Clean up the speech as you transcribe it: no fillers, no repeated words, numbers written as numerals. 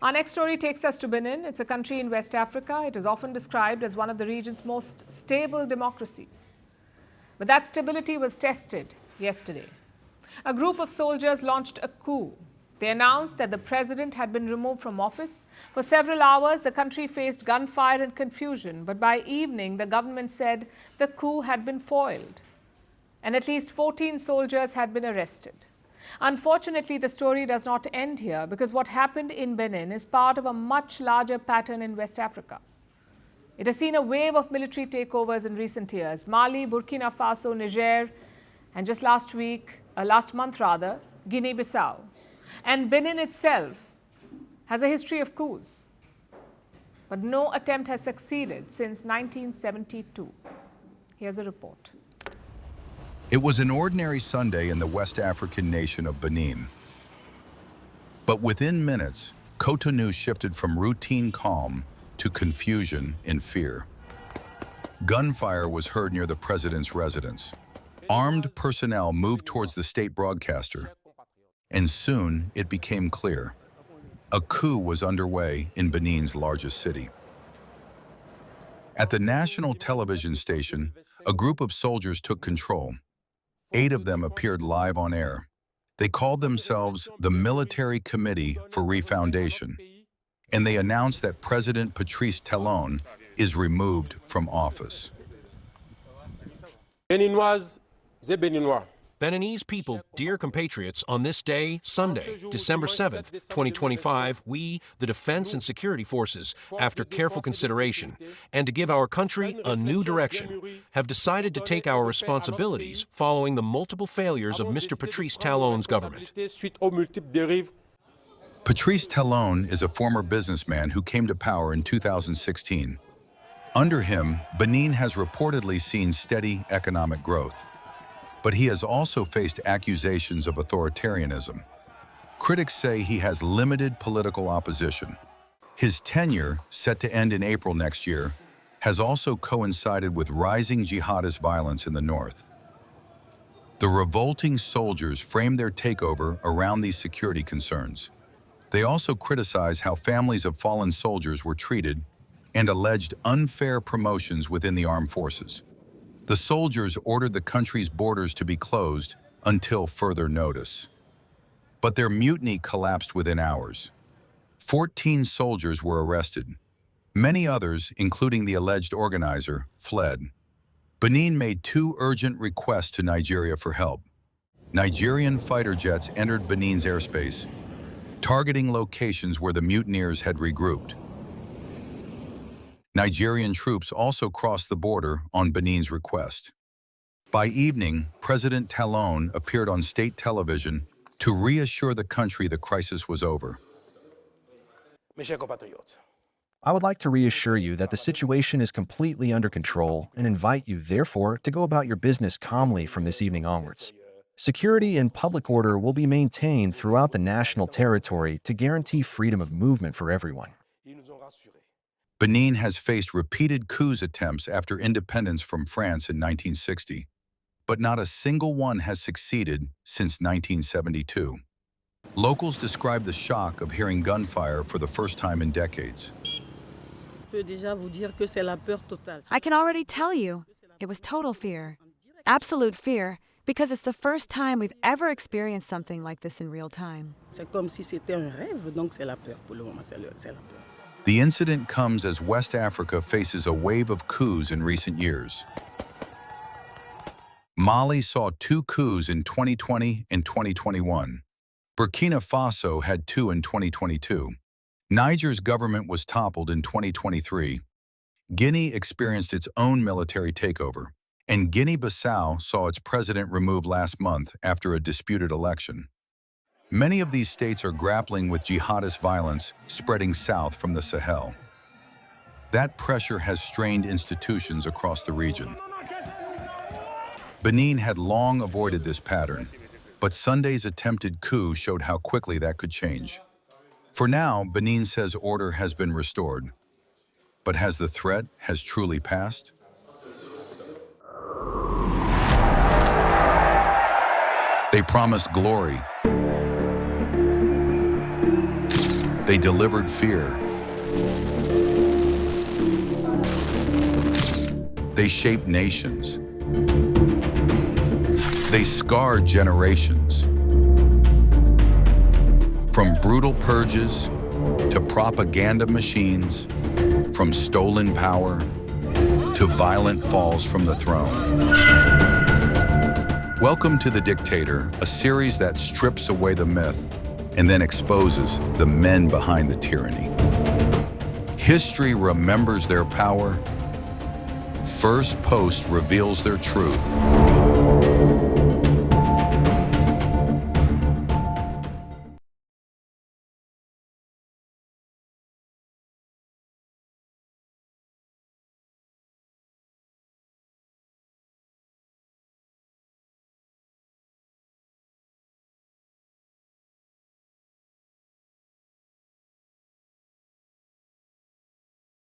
Our next story takes us to Benin. It's a country in West Africa. It is often described as one of the region's most stable democracies. But that stability was tested yesterday. A group of soldiers launched a coup. They announced that the president had been removed from office. For several hours, the country faced gunfire and confusion. But by evening, the government said the coup had been foiled. And at least 14 soldiers had been arrested. Unfortunately, the story does not end here because what happened in Benin is part of a much larger pattern in West Africa. It has seen a wave of military takeovers in recent years. Mali, Burkina Faso, Niger, and just last month, Guinea-Bissau. And Benin itself has a history of coups. But no attempt has succeeded since 1972. Here's a report. It was an ordinary Sunday in the West African nation of Benin. But within minutes, Cotonou shifted from routine calm to confusion and fear. Gunfire was heard near the president's residence. Armed personnel moved towards the state broadcaster, and soon it became clear. A coup was underway in Benin's largest city. At the national television station, a group of soldiers took control. 8 of them appeared live on air. They called themselves the Military Committee for Refoundation, and they announced that President Patrice Talon is removed from office. Béninoises et Béninois. Beninese people, dear compatriots, on this day, Sunday, December 7th, 2025, we, the Defense and Security Forces, after careful consideration, and to give our country a new direction, have decided to take our responsibilities following the multiple failures of Mr. Patrice Talon's government. Patrice Talon is a former businessman who came to power in 2016. Under him, Benin has reportedly seen steady economic growth. But he has also faced accusations of authoritarianism. Critics say he has limited political opposition. His tenure, set to end in April next year, has also coincided with rising jihadist violence in the north. The revolting soldiers framed their takeover around these security concerns. They also criticize how families of fallen soldiers were treated and alleged unfair promotions within the armed forces. The soldiers ordered the country's borders to be closed until further notice. But their mutiny collapsed within hours. 14 soldiers were arrested. Many others, including the alleged organizer, fled. Benin made 2 urgent requests to Nigeria for help. Nigerian fighter jets entered Benin's airspace, targeting locations where the mutineers had regrouped. Nigerian troops also crossed the border on Benin's request. By evening, President Talon appeared on state television to reassure the country the crisis was over. I would like to reassure you that the situation is completely under control and invite you, therefore, to go about your business calmly from this evening onwards. Security and public order will be maintained throughout the national territory to guarantee freedom of movement for everyone. Benin has faced repeated coup attempts after independence from France in 1960, but not a single one has succeeded since 1972. Locals describe the shock of hearing gunfire for the first time in decades. I can already tell you, it was total fear, absolute fear, because it's the first time we've ever experienced something like this in real time. The incident comes as West Africa faces a wave of coups in recent years. Mali saw 2 coups in 2020 and 2021. Burkina Faso had 2 in 2022. Niger's government was toppled in 2023. Guinea experienced its own military takeover, and Guinea-Bissau saw its president removed last month after a disputed election. Many of these states are grappling with jihadist violence spreading south from the Sahel. That pressure has strained institutions across the region. Benin had long avoided this pattern, but Sunday's attempted coup showed how quickly that could change. For now, Benin says order has been restored. But has the threat truly passed? They promised glory, They delivered fear. They shaped nations. They scarred generations. From brutal purges to propaganda machines, from stolen power to violent falls from the throne. Welcome to The Dictator, a series that strips away the myth and then exposes the men behind the tyranny. History remembers their power. Firstpost reveals their truth.